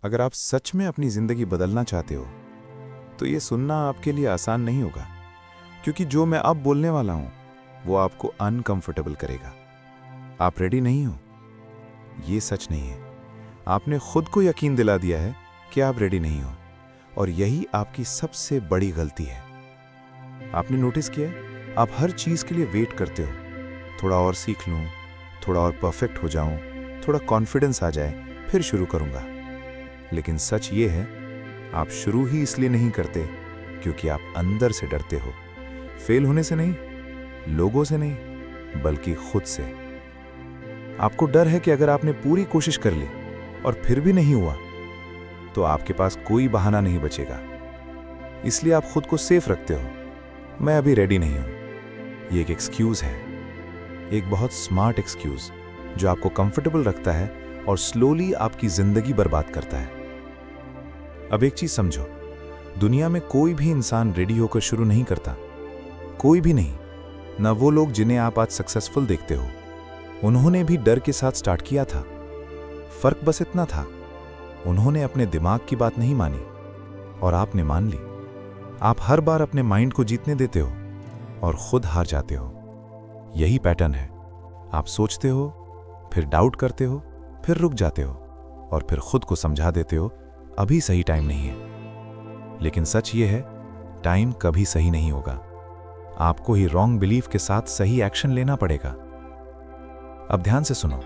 अगर आप सच में अपनी ज़िंदगी बदलना चाहते हो तो ये सुनना आपके लिए आसान नहीं होगा, क्योंकि जो मैं अब बोलने वाला हूँ वो आपको अनकंफर्टेबल करेगा। आप रेडी नहीं हो, ये सच नहीं है। आपने खुद को यकीन दिला दिया है कि आप रेडी नहीं हो, और यही आपकी सबसे बड़ी गलती है। आपने नोटिस किया है, आप हर चीज़ के लिए वेट करते हो। थोड़ा और सीख लूँ, थोड़ा और परफेक्ट हो जाऊँ, थोड़ा कॉन्फिडेंस आ जाए, फिर शुरू करूँगा। लेकिन सच ये है, आप शुरू ही इसलिए नहीं करते क्योंकि आप अंदर से डरते हो। फेल होने से नहीं, लोगों से नहीं, बल्कि खुद से। आपको डर है कि अगर आपने पूरी कोशिश कर ली और फिर भी नहीं हुआ तो आपके पास कोई बहाना नहीं बचेगा। इसलिए आप खुद को सेफ रखते हो। मैं अभी रेडी नहीं हूं। ये एक एक्सक्यूज है, एक बहुत स्मार्ट एक्सक्यूज जो आपको कंफर्टेबल रखता है और स्लोली आपकी जिंदगी बर्बाद करता है। अब एक चीज समझो, दुनिया में कोई भी इंसान रेडी होकर शुरू नहीं करता। कोई भी नहीं। ना वो लोग जिन्हें आप आज सक्सेसफुल देखते हो, उन्होंने भी डर के साथ स्टार्ट किया था। फर्क बस इतना था, उन्होंने अपने दिमाग की बात नहीं मानी और आपने मान ली। आप हर बार अपने माइंड को जीतने देते हो और खुद हार जाते हो। यही पैटर्न है। आप सोचते हो, फिर डाउट करते हो, फिर रुक जाते हो और फिर खुद को समझा देते हो अभी सही टाइम नहीं है। लेकिन सच ये है, टाइम कभी सही नहीं होगा। आपको ही रॉन्ग बिलीफ के साथ सही एक्शन लेना पड़ेगा। अब ध्यान से सुनो,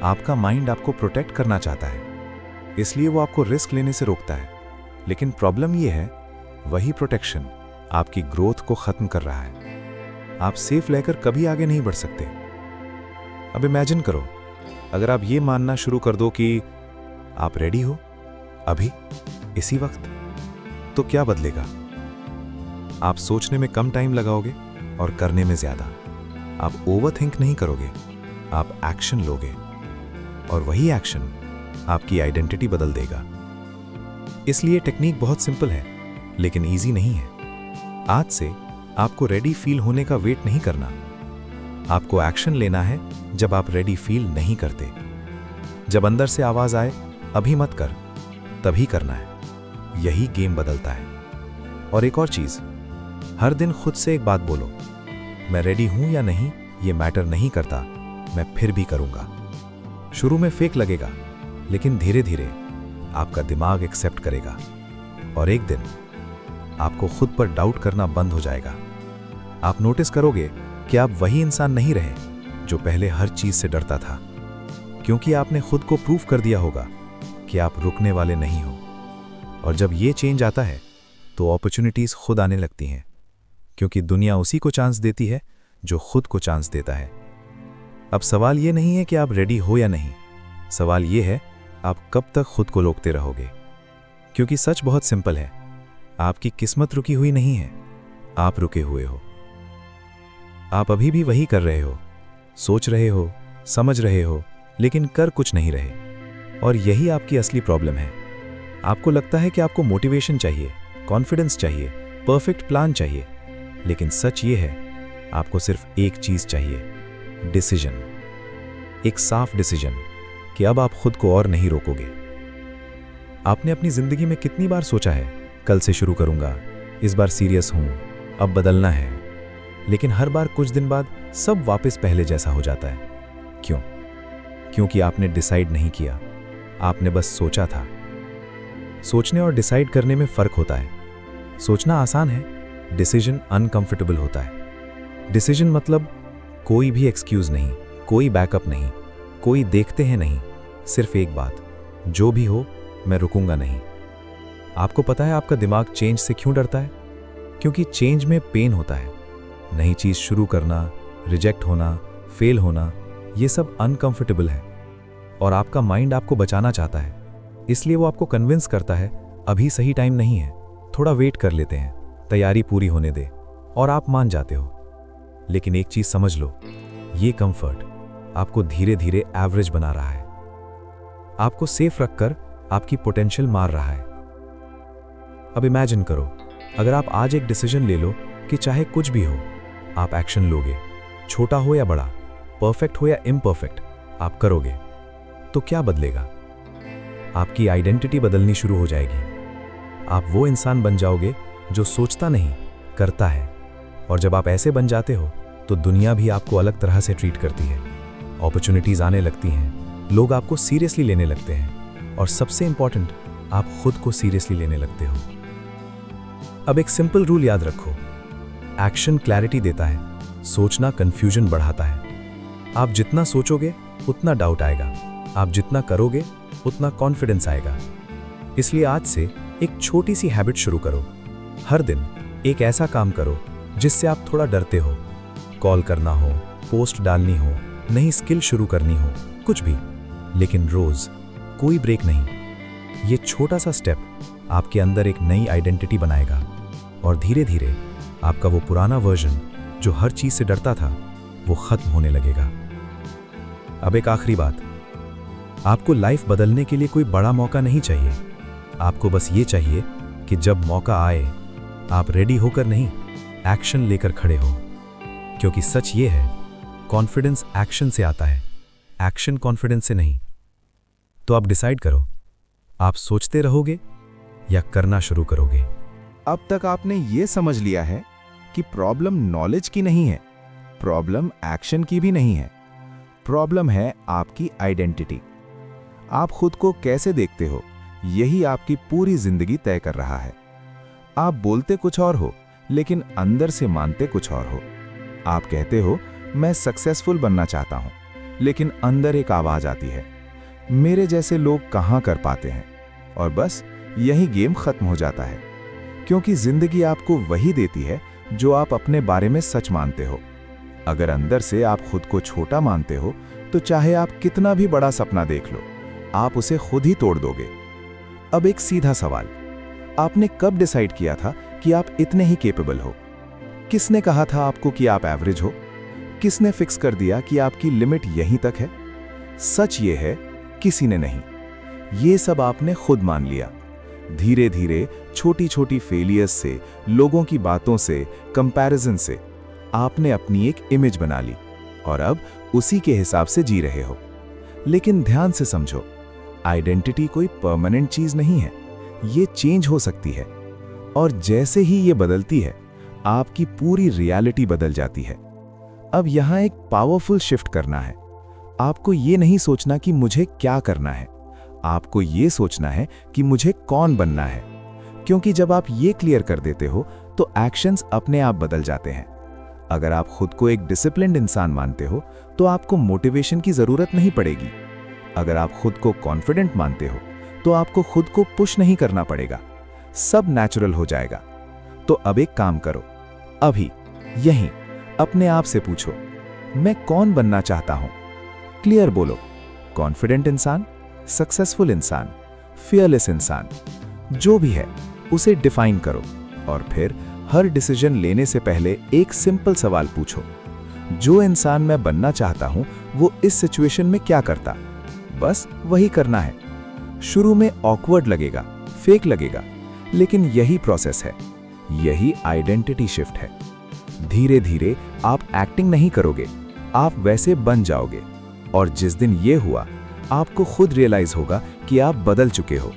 आपका माइंड आपको प्रोटेक्ट करना चाहता है, इसलिए वो आपको रिस्क लेने से रोकता है। लेकिन प्रॉब्लम ये है, वही प्रोटेक्शन आपकी ग्रोथ को खत्म कर रहा है। आप सेफ लेकर कभी आगे नहीं बढ़ सकते। अब इमेजिन करो, अगर आप ये मानना शुरू कर दो कि आप रेडी हो अभी, इसी वक्त, तो क्या बदलेगा? आप सोचने में कम टाइम लगाओगे और करने में ज्यादा। आप ओवरथिंक नहीं करोगे, आप एक्शन लोगे, और वही एक्शन आपकी आइडेंटिटी बदल देगा। इसलिए टेक्निक बहुत सिंपल है, लेकिन इजी नहीं है। आज से आपको रेडी फील होने का वेट नहीं करना। आपको एक्शन लेना है जब आप रेडी फील नहीं करते। जब अंदर से आवाज आए अभी मत कर, तभी करना है। यही गेम बदलता है। और एक और चीज, हर दिन खुद से एक बात बोलो, मैं रेडी हूं या नहीं ये मैटर नहीं करता, मैं फिर भी करूंगा। शुरू में फेक लगेगा, लेकिन धीरे धीरे आपका दिमाग एक्सेप्ट करेगा और एक दिन आपको खुद पर डाउट करना बंद हो जाएगा। आप नोटिस करोगे कि आप वही इंसान नहीं रहे जो पहले हर चीज से डरता था, क्योंकि आपने खुद को प्रूव कर दिया होगा कि आप रुकने वाले नहीं हो। और जब ये चेंज आता है तो अपॉर्चुनिटीज खुद आने लगती हैं, क्योंकि दुनिया उसी को चांस देती है जो खुद को चांस देता है। अब सवाल ये नहीं है कि आप रेडी हो या नहीं, सवाल ये है आप कब तक खुद को रोकते रहोगे। क्योंकि सच बहुत सिंपल है, आपकी किस्मत रुकी हुई नहीं है, आप रुके हुए हो। आप अभी भी वही कर रहे हो, सोच रहे हो, समझ रहे हो, लेकिन कर कुछ नहीं रहे। और यही आपकी असली प्रॉब्लम है। आपको लगता है कि आपको मोटिवेशन चाहिए, कॉन्फिडेंस चाहिए, परफेक्ट प्लान चाहिए, लेकिन सच ये है, आपको सिर्फ एक चीज चाहिए, डिसीजन। एक साफ डिसीजन कि अब आप खुद को और नहीं रोकोगे। आपने अपनी जिंदगी में कितनी बार सोचा है, कल से शुरू करूंगा, इस बार सीरियस हूं, अब बदलना है, लेकिन हर बार कुछ दिन बाद सब वापस पहले जैसा हो जाता है। क्यों? क्योंकि आपने डिसाइड नहीं किया, आपने बस सोचा था। सोचने और डिसाइड करने में फर्क होता है। सोचना आसान है, डिसीजन अनकंफर्टेबल होता है। डिसीजन मतलब कोई भी एक्सक्यूज नहीं, कोई बैकअप नहीं, कोई देखते हैं नहीं, सिर्फ एक बात, जो भी हो मैं रुकूंगा नहीं। आपको पता है आपका दिमाग चेंज से क्यों डरता है? क्योंकि चेंज में पेन होता है। नई चीज शुरू करना, रिजेक्ट होना, फेल होना, ये सब अनकंफर्टेबल है और आपका माइंड आपको बचाना चाहता है। इसलिए वो आपको कन्विंस करता है अभी सही टाइम नहीं है, थोड़ा वेट कर लेते हैं, तैयारी पूरी होने दे, और आप मान जाते हो। लेकिन एक चीज समझ लो, ये कंफर्ट आपको धीरे धीरे एवरेज बना रहा है, आपको सेफ रखकर आपकी पोटेंशियल मार रहा है। अब इमेजिन करो, अगर आप आज एक डिसीजन ले लो कि चाहे कुछ भी हो, आप एक्शन लोगे, छोटा हो या बड़ा, परफेक्ट हो या इम्परफेक्ट, आप करोगे, तो क्या बदलेगा? आपकी आइडेंटिटी बदलनी शुरू हो जाएगी। आप वो इंसान बन जाओगे जो सोचता नहीं, करता है। और जब आप ऐसे बन जाते हो तो दुनिया भी आपको अलग तरह से ट्रीट करती है। अपॉर्चुनिटीज आने लगती हैं, लोग आपको सीरियसली लेने लगते हैं, और सबसे इंपॉर्टेंट, आप खुद को सीरियसली लेने लगते हो। अब एक सिंपल रूल याद रखो, एक्शन क्लैरिटी देता है, सोचना कंफ्यूजन बढ़ाता है। आप जितना सोचोगे उतना डाउट आएगा, आप जितना करोगे उतना कॉन्फिडेंस आएगा। इसलिए आज से एक छोटी सी हैबिट शुरू करो। हर दिन एक ऐसा काम करो जिससे आप थोड़ा डरते हो। कॉल करना हो, पोस्ट डालनी हो, नई स्किल शुरू करनी हो, कुछ भी, लेकिन रोज कोई ब्रेक नहीं। ये छोटा सा स्टेप आपके अंदर एक नई आइडेंटिटी बनाएगा, और धीरे धीरे आपका वो पुराना वर्जन जो हर चीज से डरता था, वो खत्म होने लगेगा। अब एक आखिरी बात, आपको लाइफ बदलने के लिए कोई बड़ा मौका नहीं चाहिए। आपको बस ये चाहिए कि जब मौका आए, आप रेडी होकर नहीं, एक्शन लेकर खड़े हो। क्योंकि सच ये है, कॉन्फिडेंस एक्शन से आता है, एक्शन कॉन्फिडेंस से नहीं। तो आप डिसाइड करो, आप सोचते रहोगे या करना शुरू करोगे। अब तक आपने ये समझ लिया है कि प्रॉब्लम नॉलेज की नहीं है, प्रॉब्लम एक्शन की भी नहीं है। प्रॉब्लम है आपकी आइडेंटिटी। आप खुद को कैसे देखते हो, यही आपकी पूरी जिंदगी तय कर रहा है। आप बोलते कुछ और हो, लेकिन अंदर से मानते कुछ और हो। आप कहते हो मैं सक्सेसफुल बनना चाहता हूं, लेकिन अंदर एक आवाज आती है, मेरे जैसे लोग कहां कर पाते हैं। और बस यही गेम खत्म हो जाता है, क्योंकि जिंदगी आपको वही देती है जो आप अपने बारे में सच मानते हो। अगर अंदर से आप खुद को छोटा मानते हो, तो चाहे आप कितना भी बड़ा सपना देख लो, आप उसे खुद ही तोड़ दोगे। अब एक सीधा सवाल, आपने कब डिसाइड किया था कि आप इतने ही केपेबल हो? किसने कहा था आपको कि आप एवरेज हो? किसने फिक्स कर दिया कि आपकी लिमिट यहीं तक है? सच ये है, किसी ने नहीं। ये सब आपने खुद मान लिया। धीरे धीरे छोटी छोटी फेलियर्स से, लोगों की बातों से, कंपैरिजन से आपने अपनी एक इमेज बना ली, और अब उसी के हिसाब से जी रहे हो। लेकिन ध्यान से समझो, आइडेंटिटी कोई परमानेंट चीज नहीं है, ये चेंज हो सकती है। और जैसे ही ये बदलती है, आपकी पूरी रियलिटी बदल जाती है। अब यहां एक पावरफुल शिफ्ट करना है। आपको ये नहीं सोचना कि मुझे क्या करना है, आपको ये सोचना है कि मुझे कौन बनना है। क्योंकि जब आप ये क्लियर कर देते हो, तो एक्शंस अपने आप बदल जाते हैं। अगर आप खुद को एक डिसिप्लिन्ड इंसान मानते हो, तो आपको मोटिवेशन की जरूरत नहीं पड़ेगी। अगर आप खुद को कॉन्फिडेंट मानते हो, तो आपको खुद को पुश नहीं करना पड़ेगा, सब नेचुरल हो जाएगा। तो अब एक काम करो, अभी यहीं अपने आप से पूछो, मैं कौन बनना चाहता हूं? क्लियर बोलो, कॉन्फिडेंट इंसान, सक्सेसफुल इंसान, फियरलेस इंसान, जो भी है उसे डिफाइन करो। और फिर हर डिसीजन लेने से पहले एक सिंपल सवाल पूछो, जो इंसान मैं बनना चाहता हूं, वो इस सिचुएशन में क्या करता? बस वही करना है। शुरू में ऑकवर्ड लगेगा, फेक लगेगा, लेकिन यही प्रोसेस है, यही आइडेंटिटी शिफ्ट है। धीरे धीरे आप एक्टिंग नहीं करोगे, आप वैसे बन जाओगे। और जिस दिन ये हुआ, आपको खुद रियलाइज होगा कि आप बदल चुके हो।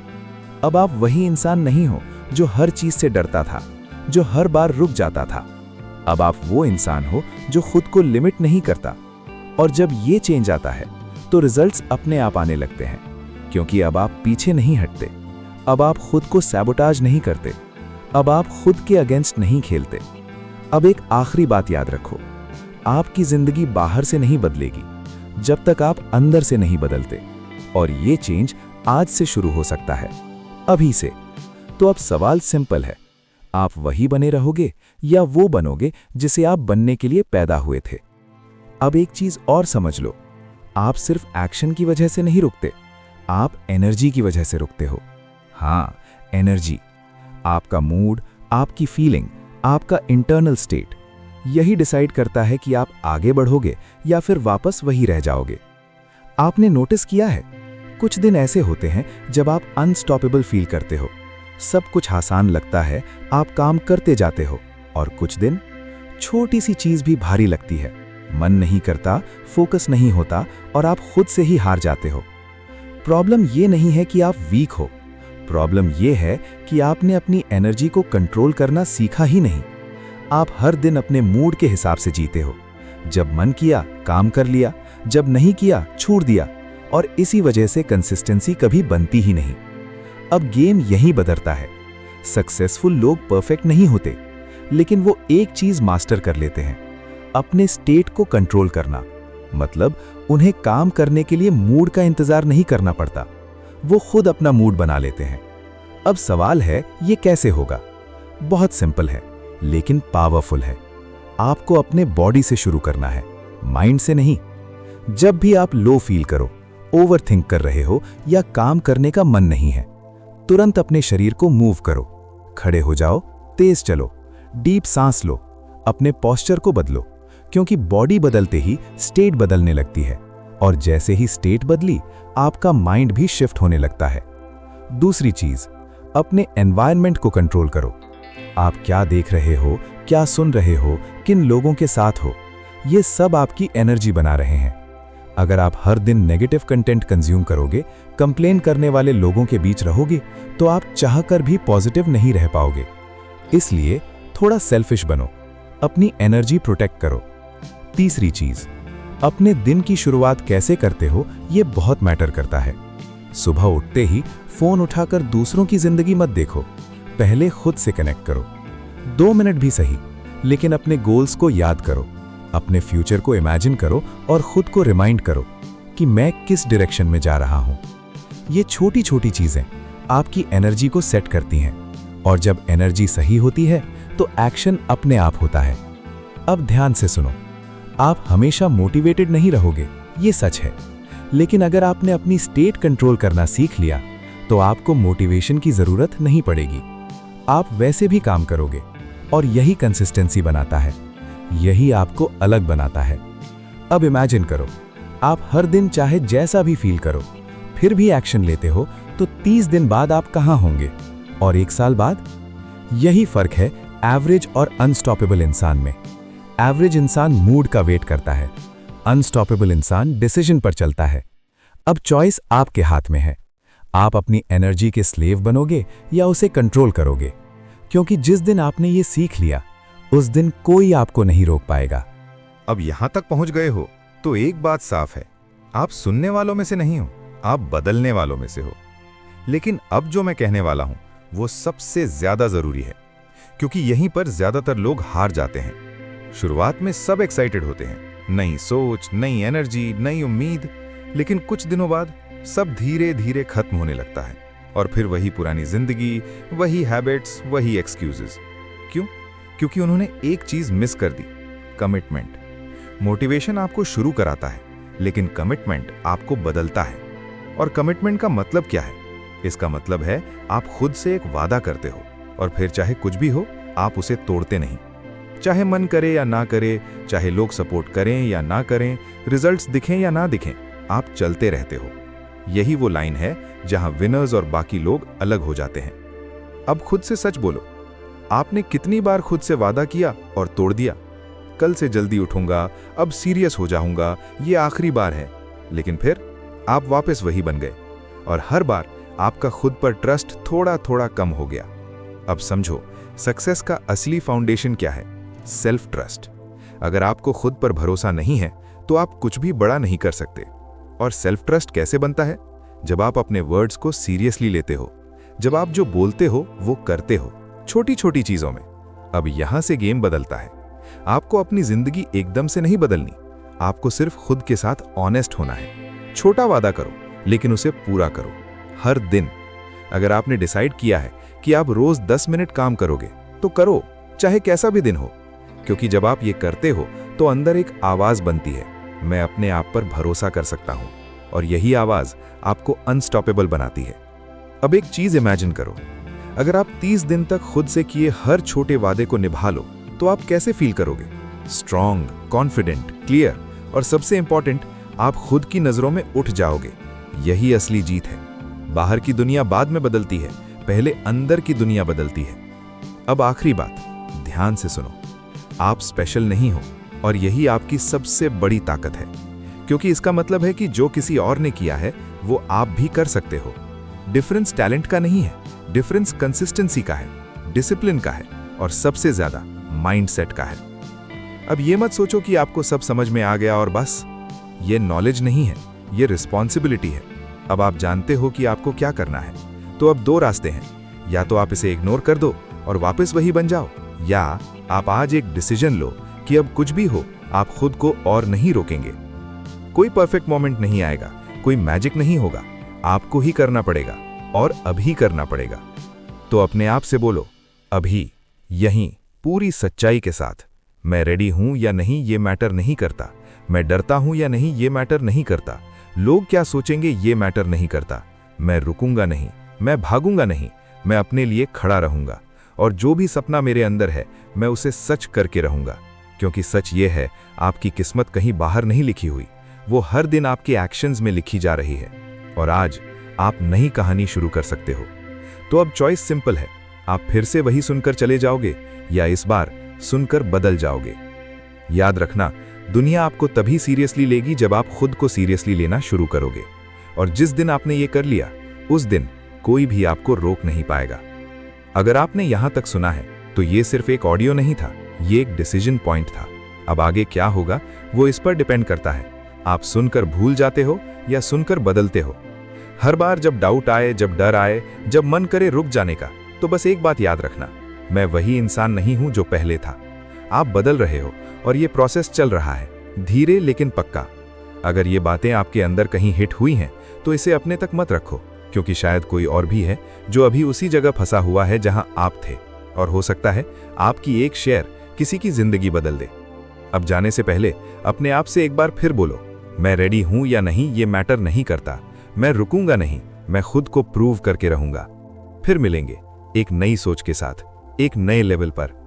अब आप वही इंसान नहीं हो जो हर चीज से डरता था, जो हर बार रुक जाता था। अब आप वो इंसान हो जो खुद को लिमिट नहीं करता। और जब ये चेंज आता है, तो रिजल्ट्स अपने आप आने लगते हैं, क्योंकि अब आप पीछे नहीं हटते, अब आप खुद को सैबोटाज नहीं करते, अब आप खुद के अगेंस्ट नहीं खेलते। अब एक आखिरी बात याद रखो, आपकी जिंदगी बाहर से नहीं बदलेगी जब तक आप अंदर से नहीं बदलते। और ये चेंज आज से शुरू हो सकता है, अभी से। तो अब सवाल सिंपल है, आप वही बने रहोगे या वो बनोगे जिसे आप बनने के लिए पैदा हुए थे? अब एक चीज और समझ लो, आप सिर्फ एक्शन की वजह से नहीं रुकते, आप एनर्जी की वजह से रुकते हो। हाँ, एनर्जी, आपका मूड, आपकी फीलिंग, आपका इंटरनल स्टेट, यही डिसाइड करता है कि आप आगे बढ़ोगे या फिर वापस वही रह जाओगे। आपने नोटिस किया है, कुछ दिन ऐसे होते हैं जब आप अनस्टॉपेबल फील करते हो, सब कुछ आसान लगता है, आप काम करते जाते हो। और कुछ दिन छोटी सी चीज भी भारी लगती है, मन नहीं करता, फोकस नहीं होता और आप खुद से ही हार जाते हो। प्रॉब्लम ये नहीं है कि आप वीक हो, प्रॉब्लम ये है कि आपने अपनी एनर्जी को कंट्रोल करना सीखा ही नहीं। आप हर दिन अपने मूड के हिसाब से जीते हो। जब मन किया काम कर लिया, जब नहीं किया छोड़ दिया, और इसी वजह से कंसिस्टेंसी कभी बनती ही नहीं। अब गेम यही बदलता है। सक्सेसफुल लोग परफेक्ट नहीं होते, लेकिन वो एक चीज मास्टर कर लेते हैं, अपने स्टेट को कंट्रोल करना। मतलब उन्हें काम करने के लिए मूड का इंतजार नहीं करना पड़ता, वो खुद अपना मूड बना लेते हैं। अब सवाल है, ये कैसे होगा? बहुत सिंपल है, लेकिन पावरफुल है। आपको अपने बॉडी से शुरू करना है, माइंड से नहीं। जब भी आप लो फील करो, ओवरथिंक कर रहे हो या काम करने का मन नहीं है, तुरंत अपने शरीर को मूव करो। खड़े हो जाओ, तेज चलो, डीप सांस लो, अपने पोस्चर को बदलो, क्योंकि बॉडी बदलते ही स्टेट बदलने लगती है, और जैसे ही स्टेट बदली, आपका माइंड भी शिफ्ट होने लगता है। दूसरी चीज, अपने एनवायरनमेंट को कंट्रोल करो। आप क्या देख रहे हो, क्या सुन रहे हो, किन लोगों के साथ हो, ये सब आपकी एनर्जी बना रहे हैं। अगर आप हर दिन नेगेटिव कंटेंट कंज्यूम करोगे, कंप्लेन करने वाले लोगों के बीच रहोगे, तो आप चाहकर भी पॉजिटिव नहीं रह पाओगे। इसलिए थोड़ा सेल्फिश बनो, अपनी एनर्जी प्रोटेक्ट करो। तीसरी चीज, अपने दिन की शुरुआत कैसे करते हो, ये बहुत मैटर करता है। सुबह उठते ही फोन उठाकर दूसरों की जिंदगी मत देखो, पहले खुद से कनेक्ट करो। 2 मिनट भी सही, लेकिन अपने गोल्स को याद करो, अपने फ्यूचर को इमेजिन करो और खुद को रिमाइंड करो कि मैं किस डायरेक्शन में जा रहा हूं। ये छोटी छोटी चीजें आपकी एनर्जी को सेट करती हैं, और जब एनर्जी सही होती है तो एक्शन अपने आप होता है। अब ध्यान से सुनो, आप हमेशा मोटिवेटेड नहीं रहोगे, ये सच है, लेकिन अगर आपने अपनी स्टेट कंट्रोल करना सीख लिया तो आपको मोटिवेशन की जरूरत नहीं पड़ेगी। आप वैसे भी काम करोगे, और यही कंसिस्टेंसी बनाता है, यही आपको अलग बनाता है। अब इमेजिन करो, आप हर दिन चाहे जैसा भी फील करो, फिर भी एक्शन लेते हो, तो 30 दिन बाद आप कहां होंगे, और 1 साल बाद? यही फर्क है एवरेज और अनस्टॉपेबल इंसान में। एवरेज इंसान मूड का वेट करता है, अनस्टॉपेबल इंसान डिसीजन पर चलता है। अब चॉइस आपके हाथ में है, आप अपनी एनर्जी के स्लेव बनोगे या उसे कंट्रोल करोगे, क्योंकि जिस दिन आपने ये सीख लिया, उस दिन कोई आपको नहीं रोक पाएगा। अब यहां तक पहुंच गए हो तो एक बात साफ है, आप सुनने वालों में से नहीं हो, आप बदलने वालों में से हो। लेकिन अब जो मैं कहने वाला हूं वो सबसे ज्यादा जरूरी है, क्योंकि यहीं पर ज्यादातर लोग हार जाते हैं। शुरुआत में सब एक्साइटेड होते हैं, नई सोच, नई एनर्जी, नई उम्मीद, लेकिन कुछ दिनों बाद सब धीरे धीरे खत्म होने लगता है, और फिर वही पुरानी जिंदगी, वही हैबिट्स, वही एक्सक्यूजेस। क्यों? क्योंकि उन्होंने एक चीज मिस कर दी, कमिटमेंट। मोटिवेशन आपको शुरू कराता है, लेकिन कमिटमेंट आपको बदलता है। और कमिटमेंट का मतलब क्या है? इसका मतलब है आप खुद से एक वादा करते हो, और फिर चाहे कुछ भी हो, आप उसे तोड़ते नहीं। चाहे मन करे या ना करे, चाहे लोग सपोर्ट करें या ना करें, रिजल्ट्स दिखें या ना दिखें, आप चलते रहते हो। यही वो लाइन है जहां विनर्स और बाकी लोग अलग हो जाते हैं। अब खुद से सच बोलो, आपने कितनी बार खुद से वादा किया और तोड़ दिया? कल से जल्दी उठूंगा, अब सीरियस हो जाऊंगा, ये आखिरी बार है। लेकिन फिर आप वापस वही बन गए, और हर बार आपका खुद पर ट्रस्ट थोड़ा थोड़ा कम हो गया। अब समझो, सक्सेस का असली फाउंडेशन क्या है? Self trust. अगर आपको खुद पर भरोसा नहीं है तो आप कुछ भी बड़ा नहीं कर सकते। और सेल्फ ट्रस्ट कैसे बनता है? जब आप अपने वर्ड्स को सीरियसली लेते हो, जब आप जो बोलते हो वो करते हो, छोटी छोटी चीजों में। अब यहां से गेम बदलता है। आपको अपनी जिंदगी एकदम से नहीं बदलनी, आपको सिर्फ खुद के साथ ऑनेस्ट होना है। छोटा वादा करो, लेकिन उसे पूरा करो, हर दिन। अगर आपने डिसाइड किया है कि आप रोज 10 मिनट काम करोगे, तो करो, चाहे कैसा भी दिन हो। क्योंकि जब आप ये करते हो तो अंदर एक आवाज बनती है, मैं अपने आप पर भरोसा कर सकता हूं, और यही आवाज आपको अनस्टॉपेबल बनाती है। अब एक चीज इमेजिन करो, अगर आप 30 दिन तक खुद से किए हर छोटे वादे को निभा लो, तो आप कैसे फील करोगे? स्ट्रॉन्ग, कॉन्फिडेंट, क्लियर, और सबसे इंपॉर्टेंट, आप खुद की नजरों में उठ जाओगे। यही असली जीत है। बाहर की दुनिया बाद में बदलती है, पहले अंदर की दुनिया बदलती है। अब आखिरी बात, ध्यान से सुनो, आप स्पेशल नहीं हो, और यही आपकी सबसे बड़ी ताकत है। क्योंकि इसका मतलब है कि जो किसी और ने किया है वो आप भी कर सकते हो। डिफरेंस टैलेंट का नहीं है, डिफरेंस कंसिस्टेंसी का है, डिसिप्लिन का है और सबसे ज्यादा माइंडसेट का है। अब ये मत सोचो कि आपको सब समझ में आ गया और बस। ये नॉलेज नहीं है, ये रिस्पॉन्सिबिलिटी है। अब आप जानते हो कि आपको क्या करना है, तो अब दो रास्ते हैं। या तो आप इसे इग्नोर कर दो और वापस वही बन जाओ, या आप आज एक डिसीजन लो कि अब कुछ भी हो आप खुद को और नहीं रोकेंगे। कोई परफेक्ट मोमेंट नहीं आएगा, कोई मैजिक नहीं होगा, आपको ही करना पड़ेगा और अभी करना पड़ेगा। तो अपने आप से बोलो, अभी, यहीं, पूरी सच्चाई के साथ, मैं रेडी हूं या नहीं ये मैटर नहीं करता, मैं डरता हूं या नहीं ये मैटर नहीं करता, लोग क्या सोचेंगे ये मैटर नहीं करता, मैं रुकूंगा नहीं, मैं भागूंगा नहीं, मैं अपने लिए खड़ा रहूंगा और जो भी सपना मेरे अंदर है मैं उसे सच करके रहूंगा। क्योंकि सच ये है, आपकी किस्मत कहीं बाहर नहीं लिखी हुई, वो हर दिन आपके एक्शंस में लिखी जा रही है और आज आप नई कहानी शुरू कर सकते हो। तो अब चॉइस सिंपल है, आप फिर से वही सुनकर चले जाओगे या इस बार सुनकर बदल जाओगे। याद रखना, दुनिया आपको तभी सीरियसली लेगी जब आप खुद को सीरियसली लेना शुरू करोगे, और जिस दिन आपने ये कर लिया उस दिन कोई भी आपको रोक नहीं पाएगा। अगर आपने यहां तक सुना है तो ये सिर्फ एक ऑडियो नहीं था, ये एक डिसीजन पॉइंट था। अब आगे क्या होगा वो इस पर डिपेंड करता है, आप सुनकर भूल जाते हो या सुनकर बदलते हो। हर बार जब डाउट आए, जब डर आए, जब मन करे रुक जाने का, तो बस एक बात याद रखना, मैं वही इंसान नहीं हूं जो पहले था। आप बदल रहे हो और ये प्रोसेस चल रहा है, धीरे लेकिन पक्का। अगर ये बातें आपके अंदर कहीं हिट हुई हैं तो इसे अपने तक मत रखो, क्योंकि शायद कोई और भी है जो अभी उसी जगह फंसा हुआ है जहां आप थे, और हो सकता है आपकी एक शेयर किसी की जिंदगी बदल दे। अब जाने से पहले अपने आप से एक बार फिर बोलो, मैं रेडी हूं या नहीं ये मैटर नहीं करता, मैं रुकूंगा नहीं, मैं खुद को प्रूव करके रहूंगा। फिर मिलेंगे एक नई सोच के साथ, एक नए लेवल पर।